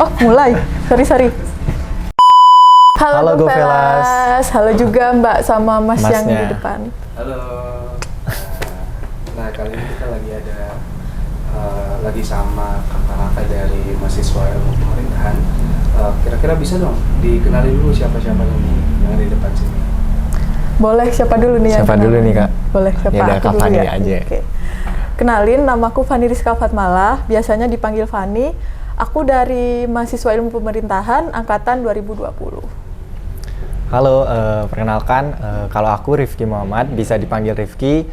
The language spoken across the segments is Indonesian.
Oh, mulai. Sorry. Halo Govelas. Halo juga Mbak sama Mas yang Masnya. di depan. Halo. Nah, kali ini kita lagi ada lagi sama kakak-kakak dari mahasiswa ilmu pemerintahan. Kira-kira bisa dong dikenali dulu siapa-siapa yang di depan sini. Boleh, siapa dulu nih? Siapa dulu nih, Kak? Boleh, siapa? Ya udah, Aku Kak dulu Fani ya. aja. Oke. Kenalin, namaku Fani Rizka Fatmalah, biasanya dipanggil Fani. Aku dari mahasiswa ilmu pemerintahan angkatan 2020. Halo, perkenalkan, kalau aku Rifki Muhammad, bisa dipanggil Rifki,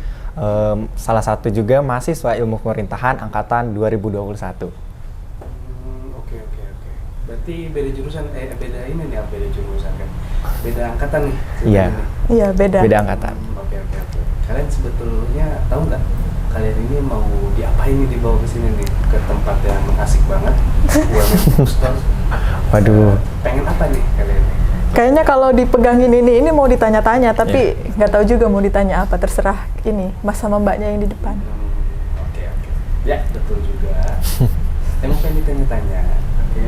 salah satu juga mahasiswa ilmu pemerintahan angkatan 2021. Oke. Berarti beda jurusan, beda ini nih, beda jurusan kan? Beda angkatan nih? Iya. Iya, beda. Beda angkatan. Oke. Kalian sebetulnya tahu nggak kalian ini mau diapain nih dibawa ke sini nih, ke tempat yang asik banget, UMM Bookstore. Waduh. Pengen apa nih kalian nih? Kayaknya kalau dipegangin ini mau ditanya-tanya, tapi nggak tahu juga mau ditanya apa, terserah ini Mas sama Mbaknya yang di depan. Oke. Ya, betul juga. Emang pengen ditanya-tanya, oke?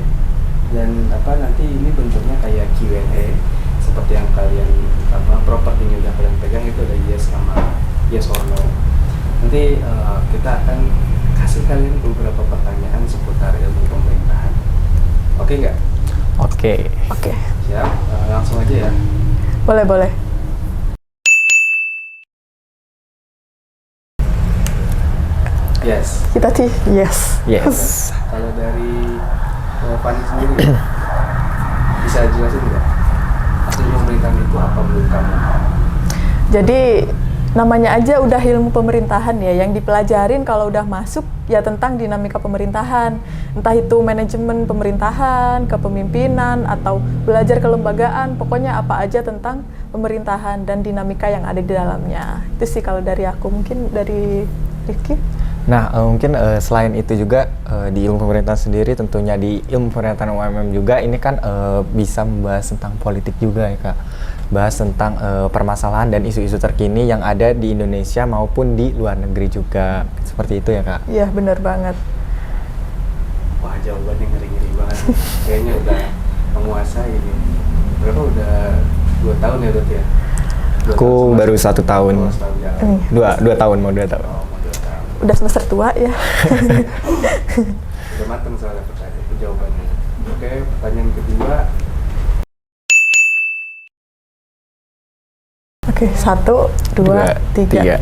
Dan nanti ini bentuknya kayak Q&A, seperti yang kalian propertinya udah kalian pegang itu ada yes sama yes or no. Nanti kita akan kasih kalian beberapa pertanyaan seputar ilmu pemerintahan. Oke nggak? Oke. Siap, langsung aja ya. Boleh. Yes. Kita sih yes. Kalau dari Fani sendiri, bisa jelasin nggak? Ilmu pemerintahan itu apa menurut kamu? Jadi namanya aja udah ilmu pemerintahan ya, yang dipelajarin kalau udah masuk ya tentang dinamika pemerintahan, entah itu manajemen pemerintahan, kepemimpinan, atau belajar kelembagaan, pokoknya apa aja tentang pemerintahan dan dinamika yang ada di dalamnya. Itu sih kalau dari aku. Mungkin dari Rifki? Nah, mungkin selain itu juga di ilmu pemerintahan sendiri, tentunya di ilmu pemerintahan UMM juga, ini kan bisa membahas tentang politik juga ya, Kak. Bahas tentang permasalahan dan isu-isu terkini yang ada di Indonesia maupun di luar negeri juga. Seperti itu ya, Kak? Iya, benar banget. Wah, jawabannya ngeri-ngeri banget. Kayaknya udah menguasai ini. Berapa udah 2 tahun ya, Dut ya? Aku baru 1 tahun. Oh, 1 tahun jalan. 2 tahun, mau 2 tahun. Oh, mau 2 tahun. Udah semester tua ya. Udah mateng soalnya pertanyaan itu jawabannya. Oke, pertanyaan kedua. Oke, 1, 2, 3. 3.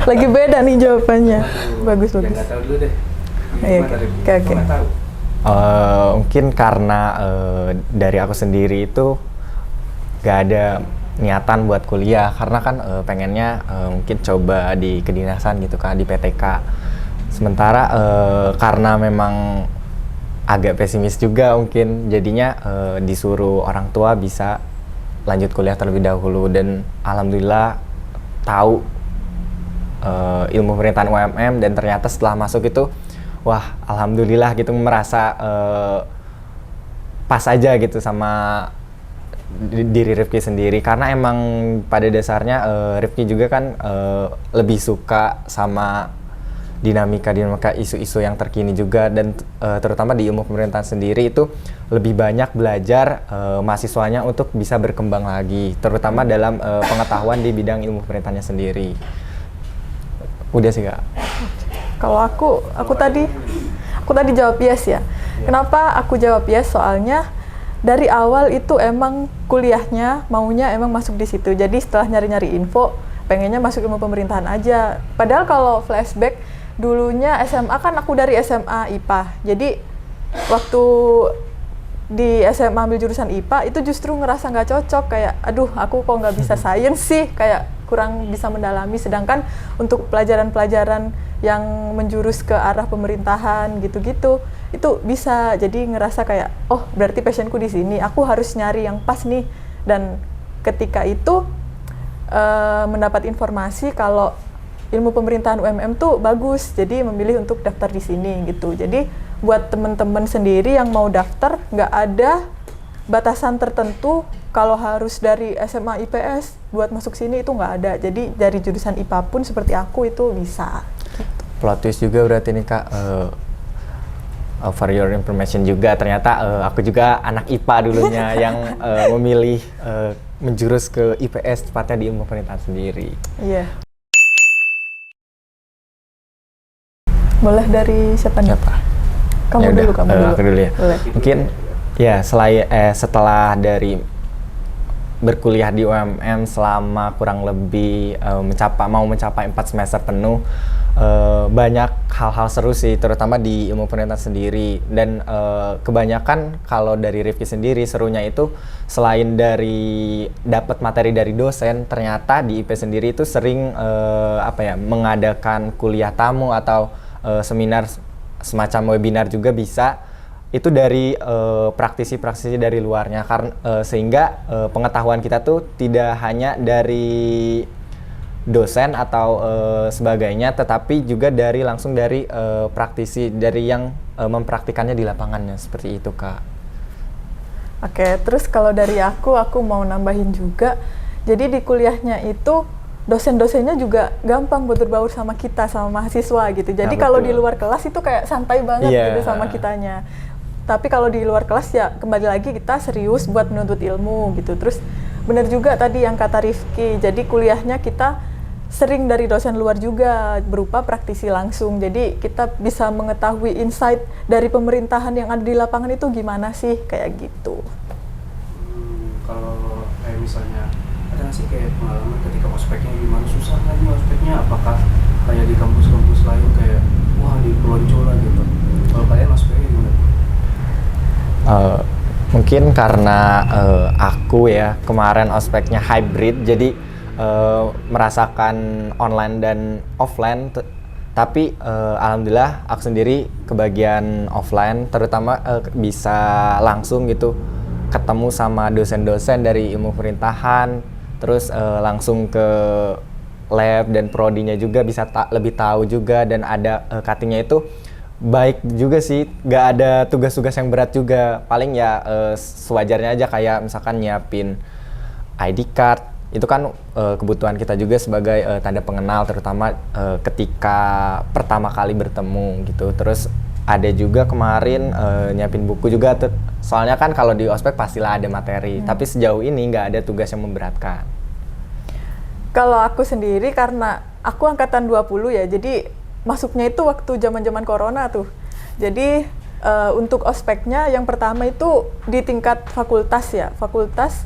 Lagi beda nih jawabannya. Bagus. Yang nggak tahu dulu deh. Iya, Gimana, Rif? oke. Nggak tahu. Mungkin karena dari aku sendiri itu gak ada niatan buat kuliah, karena kan pengennya mungkin coba di kedinasan gitu kan, di PTK. Sementara karena memang agak pesimis juga mungkin, jadinya disuruh orang tua bisa lanjut kuliah terlebih dahulu, dan alhamdulillah tahu ilmu pemerintahan UMM, dan ternyata setelah masuk itu wah, alhamdulillah gitu, merasa pas aja gitu sama diri Rifki sendiri, karena emang pada dasarnya Rifki juga kan lebih suka sama dinamika isu-isu yang terkini juga, dan terutama di ilmu pemerintahan sendiri itu lebih banyak belajar mahasiswanya untuk bisa berkembang lagi, terutama dalam pengetahuan di bidang ilmu pemerintahannya sendiri. Udah sih, Kak. Kalau aku tadi jawab yes ya. Kenapa aku jawab yes? Soalnya dari awal itu emang kuliahnya maunya emang masuk di situ. Jadi setelah nyari-nyari info, pengennya masuk ilmu pemerintahan aja. Padahal kalau flashback dulunya SMA kan aku dari SMA IPA. Jadi waktu di SMA ambil jurusan IPA itu justru ngerasa nggak cocok, kayak aduh aku kok nggak bisa sains sih, kayak kurang bisa mendalami. Sedangkan untuk pelajaran-pelajaran yang menjurus ke arah pemerintahan gitu-gitu itu bisa, jadi ngerasa kayak oh berarti passionku di sini, aku harus nyari yang pas nih. Dan ketika itu mendapat informasi kalau ilmu pemerintahan UMM tuh bagus, jadi memilih untuk daftar di sini gitu. Jadi buat teman-teman sendiri yang mau daftar, nggak ada batasan tertentu kalau harus dari SMA IPS buat masuk sini, itu nggak ada. Jadi dari jurusan IPA pun seperti aku itu bisa. Plot twist juga berarti nih, Kak. For your information juga, ternyata aku juga anak IPA dulunya yang memilih menjurus ke IPS, tepatnya di ilmu pemerintahan sendiri. Iya. Boleh dari siapa nih? Siapa? Kamu Ya udah, dulu, kamu dulu. Aku dulu ya. Boleh. Mungkin ya setelah dari berkuliah di UMM selama kurang lebih mau mencapai 4 semester penuh, banyak hal-hal seru sih, terutama di ilmu pemerintahan sendiri. Dan kebanyakan kalau dari Rifki sendiri, serunya itu selain dari dapat materi dari dosen, ternyata di IP sendiri itu sering mengadakan kuliah tamu atau seminar semacam webinar juga bisa. Itu dari praktisi-praktisi dari luarnya, karena sehingga pengetahuan kita tuh tidak hanya dari dosen atau sebagainya, tetapi juga langsung dari praktisi, dari yang mempraktikannya di lapangannya, seperti itu, Kak. Oke, terus kalau dari aku mau nambahin juga. Jadi di kuliahnya itu dosen-dosennya juga gampang buat berbaur sama kita, sama mahasiswa gitu. Jadi kalau di luar kelas itu kayak santai banget gitu sama kitanya. Tapi kalau di luar kelas ya kembali lagi kita serius buat menuntut ilmu gitu. Terus bener juga tadi yang kata Rifki, jadi kuliahnya kita sering dari dosen luar juga berupa praktisi langsung. Jadi kita bisa mengetahui insight dari pemerintahan yang ada di lapangan itu gimana sih, kayak gitu. Kalau kayak misalnya ada nggak sih kayak pengalaman ketika ospeknya gimana, susah nggak nih ospeknya, apakah kayak di kampus-kampus lain kayak wah di pelonco lah gitu. Kalau kalian ospeknya gimana? Mungkin karena aku ya kemarin ospeknya hybrid, jadi merasakan online dan offline, tapi alhamdulillah aku sendiri kebagian offline, terutama bisa langsung gitu ketemu sama dosen-dosen dari ilmu pemerintahan, terus langsung ke lab dan prodinya juga bisa lebih tahu juga, dan ada cuttingnya itu baik juga sih, nggak ada tugas-tugas yang berat juga, paling ya sewajarnya aja, kayak misalkan nyiapin ID card, itu kan kebutuhan kita juga sebagai tanda pengenal, terutama ketika pertama kali bertemu gitu. Terus ada juga kemarin nyiapin buku juga, soalnya kan kalau di ospek pastilah ada materi, tapi sejauh ini nggak ada tugas yang memberatkan. Kalau aku sendiri, karena aku angkatan 20 ya, jadi masuknya itu waktu zaman-zaman corona tuh. Jadi untuk ospeknya yang pertama itu di tingkat fakultas ya, fakultas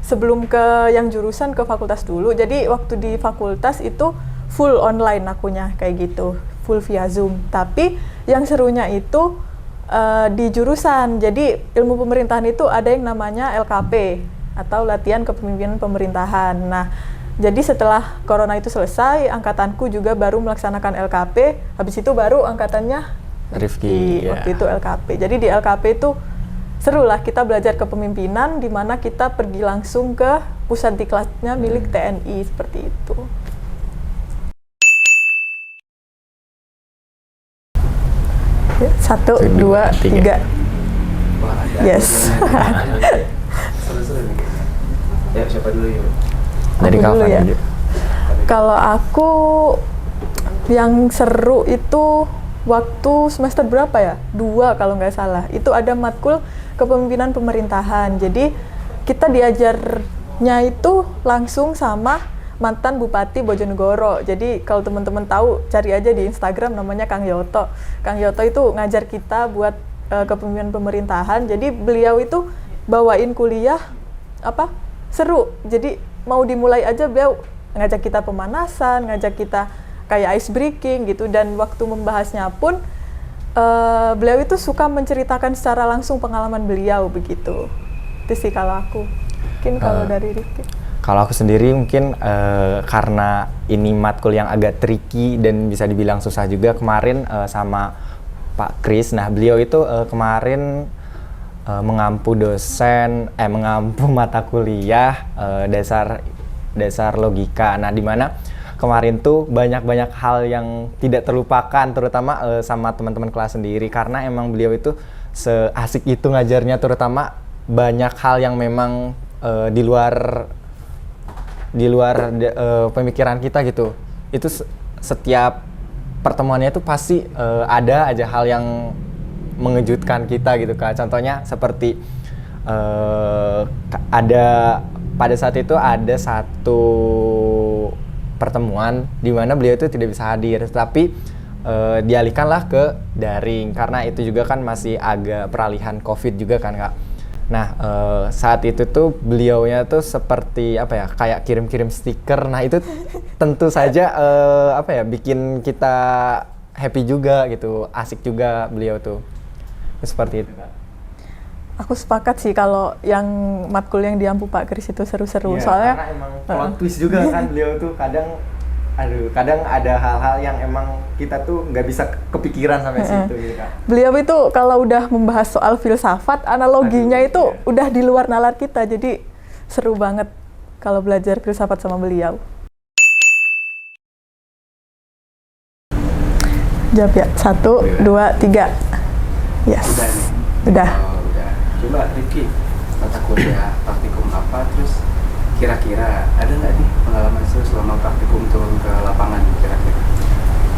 sebelum ke yang jurusan ke fakultas dulu. Jadi waktu di fakultas itu full online akunya kayak gitu, full via Zoom. Tapi yang serunya itu di jurusan. Jadi ilmu pemerintahan itu ada yang namanya LKP atau latihan kepemimpinan pemerintahan. Nah, jadi setelah corona itu selesai, angkatanku juga baru melaksanakan LKP, habis itu baru angkatannya Rifki, waktu itu LKP. Jadi di LKP itu seru lah, kita belajar kepemimpinan, di mana kita pergi langsung ke pusat diklatnya milik TNI, seperti itu. Satu, dua, tiga. Wah, ada. Yes. Seru-seru nih. Ya, siapa dulu yuk? Dari Aku dulu kapan ya. dulu? Kalau aku yang seru itu waktu semester berapa ya? 2 kalau nggak salah. Itu ada matkul kepemimpinan pemerintahan. Jadi kita diajarnya itu langsung sama mantan Bupati Bojonegoro. Jadi kalau teman-teman tahu, cari aja di Instagram, namanya Kang Yoto. Kang Yoto itu ngajar kita buat kepemimpinan pemerintahan. Jadi beliau itu bawain kuliah seru. Jadi mau dimulai aja beliau ngajak kita pemanasan, ngajak kita kayak ice breaking gitu, dan waktu membahasnya pun beliau itu suka menceritakan secara langsung pengalaman beliau begitu. Itu sih kalau aku. Mungkin kalau dari Rifki. Kalau aku sendiri mungkin karena ini matkul yang agak tricky dan bisa dibilang susah juga, kemarin sama Pak Kris. Nah, beliau itu kemarin mengampu mata kuliah dasar logika. Nah, di mana kemarin tuh banyak hal yang tidak terlupakan, terutama sama teman-teman kelas sendiri, karena emang beliau itu seasik itu ngajarnya, terutama banyak hal yang memang di luar pemikiran kita gitu. Itu setiap pertemuannya itu pasti ada aja hal yang mengejutkan kita gitu Kak. Contohnya seperti ada pada saat itu ada satu pertemuan di mana beliau itu tidak bisa hadir, tapi dialihkanlah ke daring karena itu juga kan masih agak peralihan COVID juga kan Kak. Nah saat itu tuh beliaunya tuh seperti apa ya, kayak kirim-kirim stiker. Nah itu tentu saja apa ya, bikin kita happy juga gitu, asik juga beliau tuh. Seperti itu Kak. Aku sepakat sih kalau yang matkul yang di Ampu Pak Kris itu seru-seru. Iya, Soalnya karena emang plot twist juga kan beliau tuh kadang ada hal-hal yang emang kita tuh nggak bisa kepikiran sampai situ gitu Kak. beliau itu kalau udah membahas soal filsafat, analoginya itu iya. udah di luar nalar kita. Jadi seru banget kalau belajar filsafat sama beliau. Jawab ya, 1, 2, 3. Yes. Udah nih. Udah. Oh, udah. Coba Rifki, mata kuliah praktikum apa, terus kira-kira ada nggak nih pengalaman seru selama praktikum turun ke lapangan kira-kira?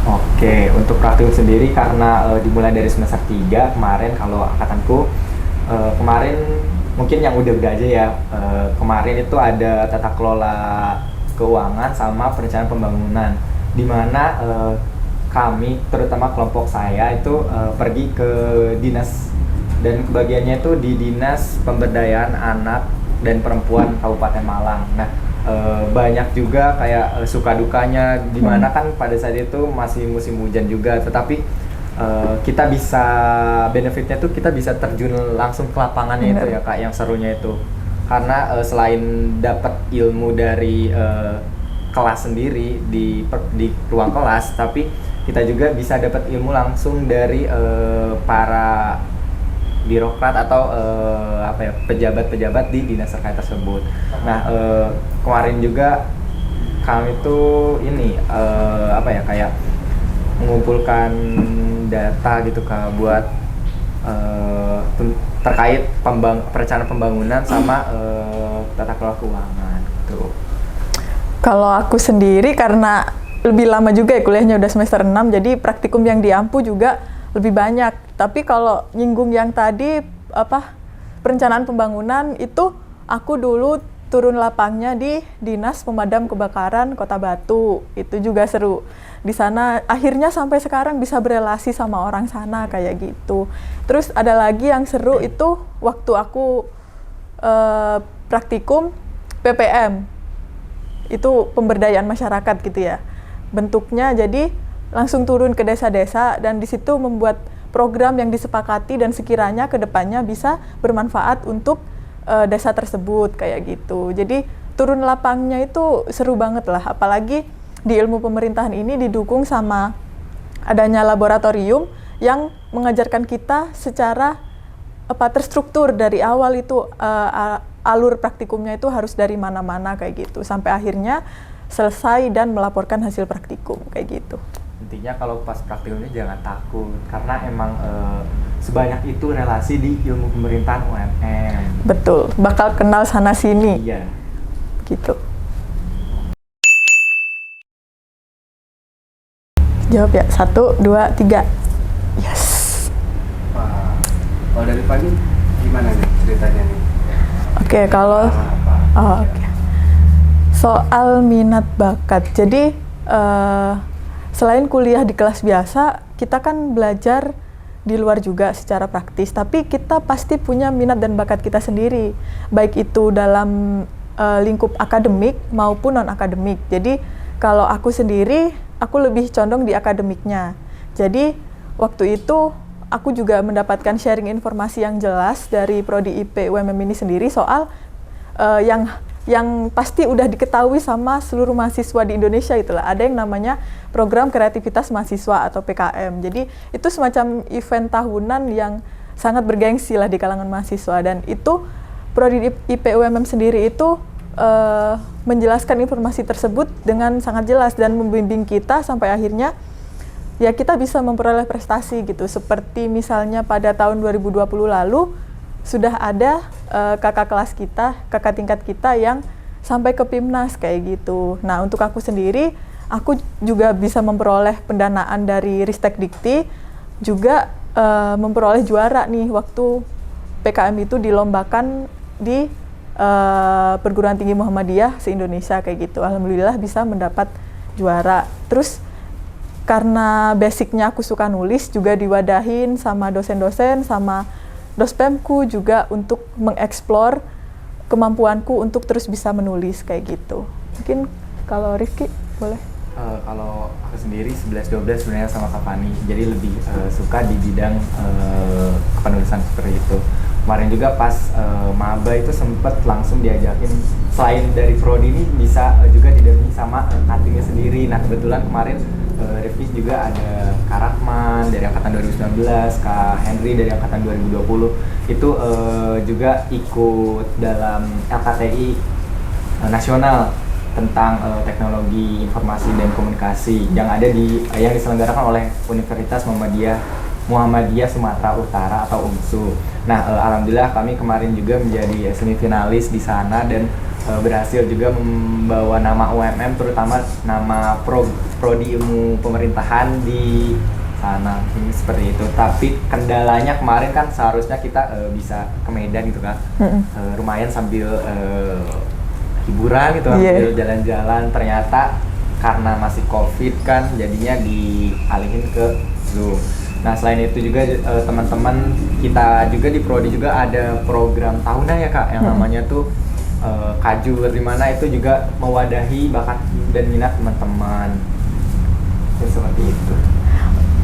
Oke, untuk praktikum sendiri karena dimulai dari semester 3 kemarin, kalau angkatanku kemarin mungkin yang udah aja ya, kemarin itu ada tata kelola keuangan sama perencanaan pembangunan, di mana kami, terutama kelompok saya itu pergi ke dinas, dan kebagiannya itu di Dinas Pemberdayaan Anak dan Perempuan Kabupaten Malang. Nah, banyak juga kayak suka dukanya, dimana kan pada saat itu masih musim hujan juga, tetapi kita bisa benefitnya tuh kita bisa terjun langsung ke lapangannya itu ya Kak, yang serunya itu. Karena selain dapat ilmu dari kelas sendiri di ruang kelas, tapi kita juga bisa dapat ilmu langsung dari para birokrat atau apa ya, pejabat-pejabat di dinas terkait tersebut. Nah kemarin juga kami tuh ini apa ya, kayak mengumpulkan data gitu Kak, buat terkait perencanaan pembangunan sama tata kelola keuangan gitu. Kalau aku sendiri karena lebih lama juga ya kuliahnya, udah semester 6, jadi praktikum yang di Ampu juga lebih banyak. Tapi kalau nyinggung yang tadi apa, perencanaan pembangunan itu aku dulu turun lapangnya di Dinas Pemadam Kebakaran Kota Batu. Itu juga seru. Di sana akhirnya sampai sekarang bisa berelasi sama orang sana kayak gitu. Terus ada lagi yang seru itu waktu aku praktikum PPM. Itu pemberdayaan masyarakat gitu ya. Bentuknya jadi langsung turun ke desa-desa dan di situ membuat program yang disepakati dan sekiranya ke depannya bisa bermanfaat untuk desa tersebut kayak gitu. Jadi turun lapangnya itu seru banget lah, apalagi di ilmu pemerintahan ini didukung sama adanya laboratorium yang mengajarkan kita secara terstruktur dari awal itu alur praktikumnya itu harus dari mana-mana kayak gitu sampai akhirnya selesai dan melaporkan hasil praktikum kayak gitu. Intinya kalau pas praktikumnya jangan takut, karena emang sebanyak itu relasi di ilmu pemerintahan UMM. Betul, bakal kenal sana sini. Iya. Gitu. Jawab ya, 1, 2, 3. Yes. Wah, kalau dari Fani gimana nih ceritanya nih? Oke, kalau soal minat bakat. Jadi selain kuliah di kelas biasa, kita kan belajar di luar juga secara praktis, tapi kita pasti punya minat dan bakat kita sendiri, baik itu dalam lingkup akademik maupun non-akademik. Jadi kalau aku sendiri, aku lebih condong di akademiknya. Jadi waktu itu aku juga mendapatkan sharing informasi yang jelas dari Prodi IP UMM ini sendiri soal yang pasti udah diketahui sama seluruh mahasiswa di Indonesia itulah. Ada yang namanya Program Kreativitas Mahasiswa atau PKM. Jadi itu semacam event tahunan yang sangat bergengsi lah di kalangan mahasiswa, dan itu Prodi IP UMM sendiri itu menjelaskan informasi tersebut dengan sangat jelas dan membimbing kita sampai akhirnya ya kita bisa memperoleh prestasi gitu. Seperti misalnya pada tahun 2020 lalu sudah ada kakak kelas kita, kakak tingkat kita yang sampai ke PIMNAS kayak gitu. Nah, untuk aku sendiri, aku juga bisa memperoleh pendanaan dari Ristek Dikti, juga memperoleh juara nih waktu PKM itu dilombakan di perguruan tinggi Muhammadiyah se-Indonesia kayak gitu. Alhamdulillah bisa mendapat juara. Terus karena basicnya aku suka nulis, juga diwadahin sama dosen-dosen, sama dospemku juga untuk mengeksplor kemampuanku untuk terus bisa menulis kayak gitu. Mungkin kalau Rifki boleh? Kalau aku sendiri 11-12 sebenarnya sama Kak Fani, jadi lebih suka di bidang kepenulisan seperti itu. Kemarin juga pas maba itu sempet langsung diajakin, selain dari prodi ini bisa juga didampingi sama cuttingnya sendiri. Nah kebetulan kemarin Rifki juga ada Kak Rahman dari angkatan 2019, Kak Henry dari angkatan 2020 itu juga ikut dalam LKTI nasional tentang teknologi informasi dan komunikasi yang ada yang diselenggarakan oleh Universitas Muhammadiyah Sumatera Utara atau UMSU. Nah, alhamdulillah kami kemarin juga menjadi semifinalis di sana dan berhasil juga membawa nama UMM, terutama nama prodi ilmu pemerintahan di sana. Ini seperti itu. Tapi kendalanya kemarin kan seharusnya kita bisa ke Medan gitu kan, lumayan sambil hiburan gitu, ambil jalan-jalan, ternyata karena masih COVID kan jadinya dialihin ke Zoom. Nah selain itu juga teman-teman kita juga di prodi juga ada program tahunan ya Kak, yang namanya tuh Kajur, di mana itu juga mewadahi bakat dan minat teman-teman. Ya, seperti itu.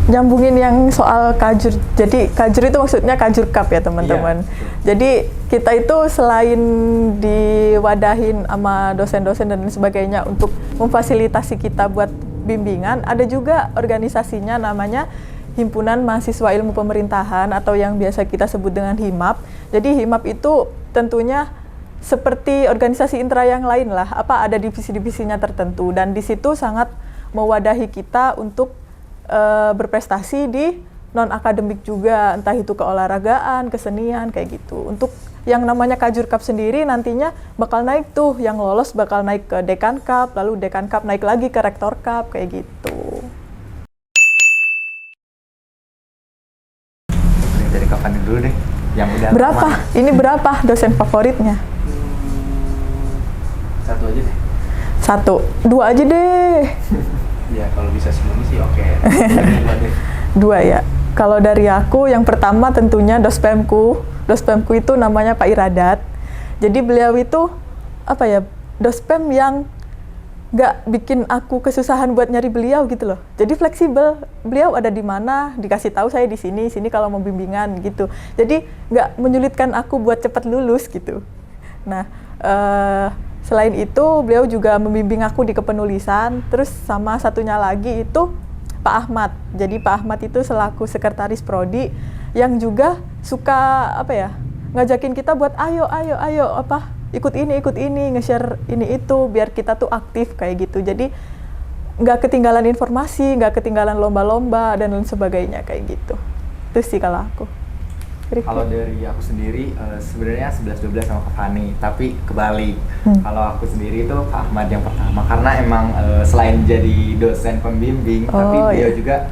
Nyambungin yang soal Kajur, jadi Kajur itu maksudnya Kajur Cup ya teman-teman. Iya, jadi kita itu selain diwadahin sama dosen-dosen dan sebagainya untuk memfasilitasi kita buat bimbingan, ada juga organisasinya namanya Himpunan Mahasiswa Ilmu Pemerintahan atau yang biasa kita sebut dengan HIMAP. Jadi HIMAP itu tentunya seperti organisasi intra yang lain lah, ada divisi-divisinya tertentu, dan di situ sangat mewadahi kita untuk berprestasi di non-akademik juga, entah itu keolahragaan, kesenian, kayak gitu. Untuk yang namanya Kajur Cup sendiri nantinya bakal naik tuh, yang lolos bakal naik ke Dekan Cup, lalu Dekan Cup naik lagi ke Rektor Cup, kayak gitu. Dari kapan dulu deh, yang udah berapa? Lama. Ini berapa dosen favoritnya? Satu aja deh. Satu, dua aja deh. Ya kalau bisa semuanya sih oke. Dua ya. Kalau dari aku yang pertama tentunya dospemku itu namanya Pak Iradat. Jadi beliau itu dospem yang nggak bikin aku kesusahan buat nyari beliau gitu loh. Jadi fleksibel, beliau ada di mana dikasih tahu saya di sini kalau mau bimbingan gitu. Jadi nggak menyulitkan aku buat cepat lulus gitu. Nah selain itu, beliau juga membimbing aku di kepenulisan. Terus sama satunya lagi itu Pak Ahmad. Jadi Pak Ahmad itu selaku sekretaris prodi yang juga suka ngajakin kita buat ayo ikut ini, nge-share ini itu biar kita tuh aktif kayak gitu. Jadi nggak ketinggalan informasi, nggak ketinggalan lomba-lomba dan lain sebagainya kayak gitu. Itu sih kalau aku. Kalau dari aku sendiri sebenarnya 11-12 sama Kak Fani, tapi kebalik. Kalau aku sendiri itu Kak Ahmad yang pertama, karena emang selain jadi dosen pembimbing, tapi beliau juga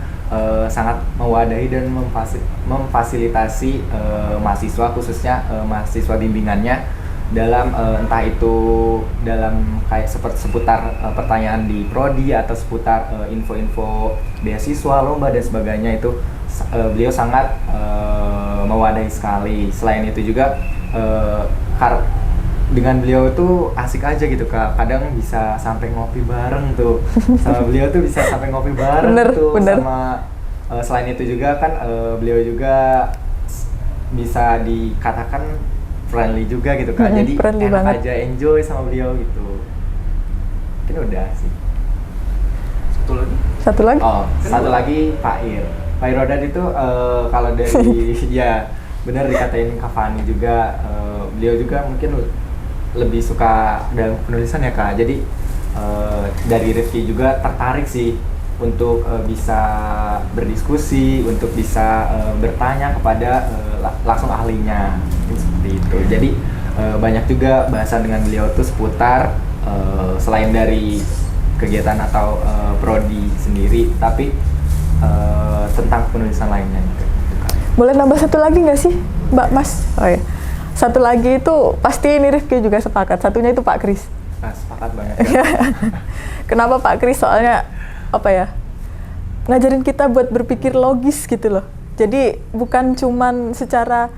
sangat mewadahi dan memfasilitasi mahasiswa, khususnya mahasiswa bimbingannya dalam entah itu dalam kayak seputar pertanyaan di prodi atau seputar info-info beasiswa, lomba dan sebagainya. Itu beliau sangat mewadahi sekali. Selain itu juga dengan beliau itu asik aja gitu Kak. Kadang bisa sampai ngopi bareng tuh sama beliau tuh, bisa sampai ngopi bareng bener. Sama selain itu juga kan beliau juga bisa dikatakan friendly juga gitu Kak. Jadi enak banget aja, enjoy sama beliau gitu. Mungkin udah sih. Satu lagi? Oh, satu lagi Pak Ir. Pak Irodat itu kalau dari ya benar dikatain Kak Fani juga, beliau juga mungkin lebih suka dalam penulisan ya Kak. Jadi dari Rifki juga tertarik sih untuk bisa berdiskusi, untuk bisa bertanya kepada langsung ahlinya, seperti itu. Jadi banyak juga bahasan dengan beliau tuh seputar selain dari kegiatan atau prodi sendiri, tapi tentang penulisan lainnya juga. Boleh nambah satu lagi nggak sih, Mbak Mas? Oh ya. Satu lagi itu pasti ini Rifki juga sepakat. Satunya itu Pak Kris. Nah, sepakat banget. Kenapa Pak Kris? Soalnya apa ya? Ngajarin kita buat berpikir logis gitu loh. Jadi bukan cuman secara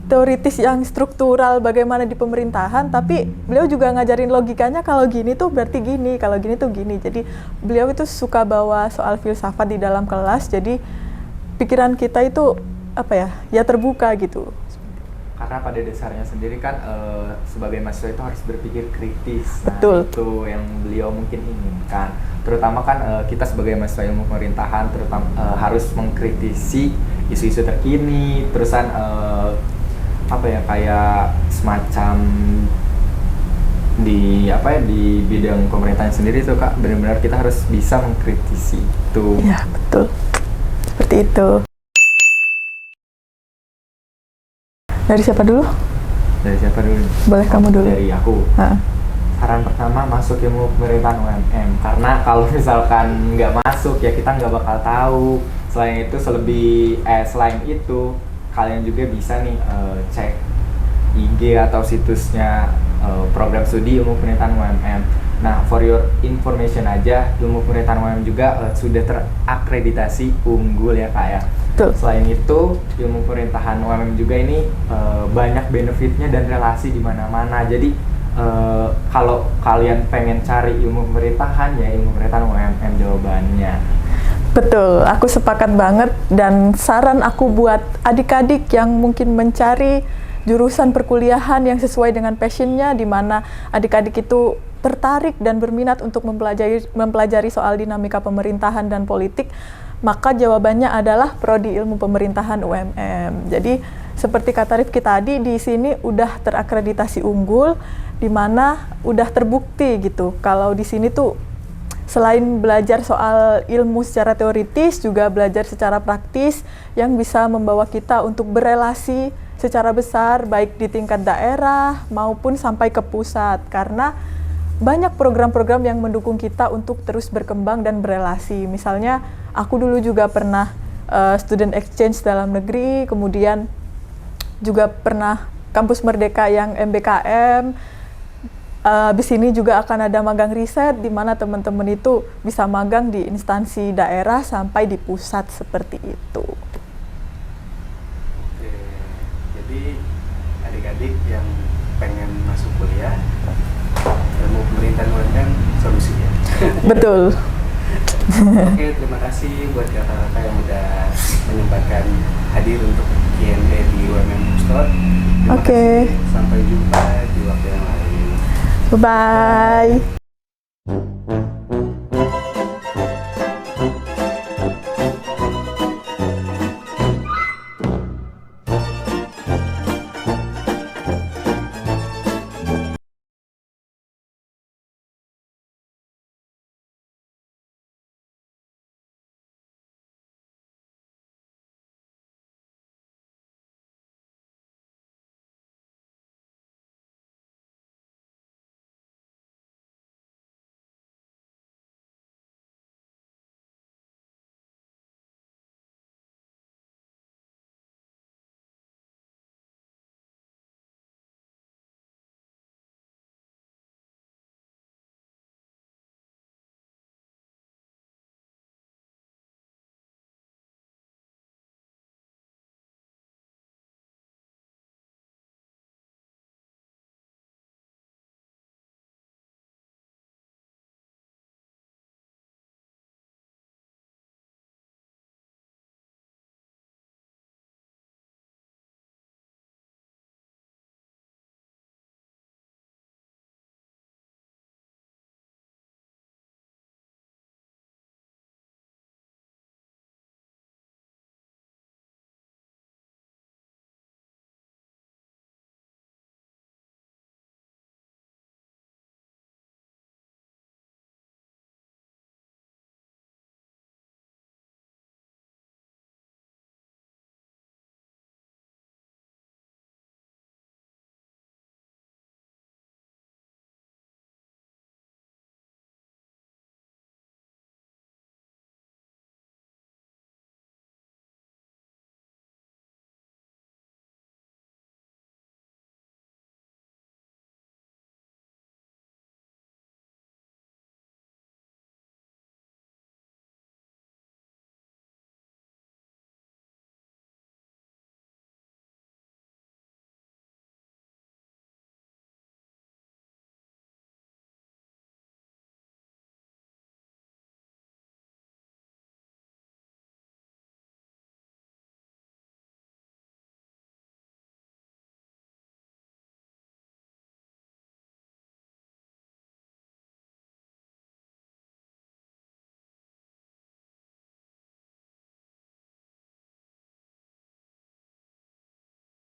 teoritis yang struktural bagaimana di pemerintahan, tapi beliau juga ngajarin logikanya kalau gini tuh berarti gini, kalau gini tuh gini. Jadi beliau itu suka bawa soal filsafat di dalam kelas, jadi pikiran kita itu apa ya, ya terbuka gitu. Karena pada dasarnya sendiri kan sebagai mahasiswa itu harus berpikir kritis. Nah, Betul. itu yang beliau mungkin inginkan. Terutama kan kita sebagai mahasiswa ilmu pemerintahan terutama harus mengkritisi isu-isu terkini, terusan apa ya, kayak semacam di apa ya, di bidang pemerintahan sendiri tuh Kak, benar-benar kita harus bisa mengkritisi itu. Ya, betul. Seperti itu. Dari siapa dulu? Dari siapa dulu? Boleh kamu dulu. Dari aku. Saran pertama, masuk ilmu pemerintahan UMM. Karena kalau misalkan nggak masuk ya kita nggak bakal tahu. Selain itu kalian juga bisa nih cek IG atau situsnya program studi ilmu pemerintahan UMM. Nah, for your information aja, ilmu pemerintahan UMM juga sudah terakreditasi unggul ya Kak ya. Betul. Selain itu, ilmu pemerintahan UMM juga ini banyak benefitnya dan relasi di mana-mana. Jadi kalau kalian pengen cari ilmu pemerintahan, ya ilmu pemerintahan UMM jawabannya. Betul, aku sepakat banget, dan saran aku buat adik-adik yang mungkin mencari jurusan perkuliahan yang sesuai dengan passionnya, di mana adik-adik itu tertarik dan berminat untuk mempelajari soal dinamika pemerintahan dan politik, maka jawabannya adalah Prodi Ilmu Pemerintahan UMM. Jadi seperti kata Rifki tadi, di sini udah terakreditasi unggul, di mana udah terbukti gitu kalau di sini tuh selain belajar soal ilmu secara teoritis, juga belajar secara praktis yang bisa membawa kita untuk berelasi secara besar, baik di tingkat daerah maupun sampai ke pusat. Karena banyak program-program yang mendukung kita untuk terus berkembang dan berelasi. Misalnya, aku dulu juga pernah student exchange dalam negeri, kemudian juga pernah kampus Merdeka yang MBKM. Habis ini juga akan ada magang riset, di mana teman-teman itu bisa magang di instansi daerah sampai di pusat seperti itu. Oke, jadi adik-adik yang pengen masuk kuliah, ilmu pemerintahan UMM solusinya. Betul. Oke, terima kasih buat kakak-kakak yang udah menyempatkan hadir untuk Q&A di UMM Bookstore. Terima kasih. Sampai jumpa di waktu yang lain. Bye-bye.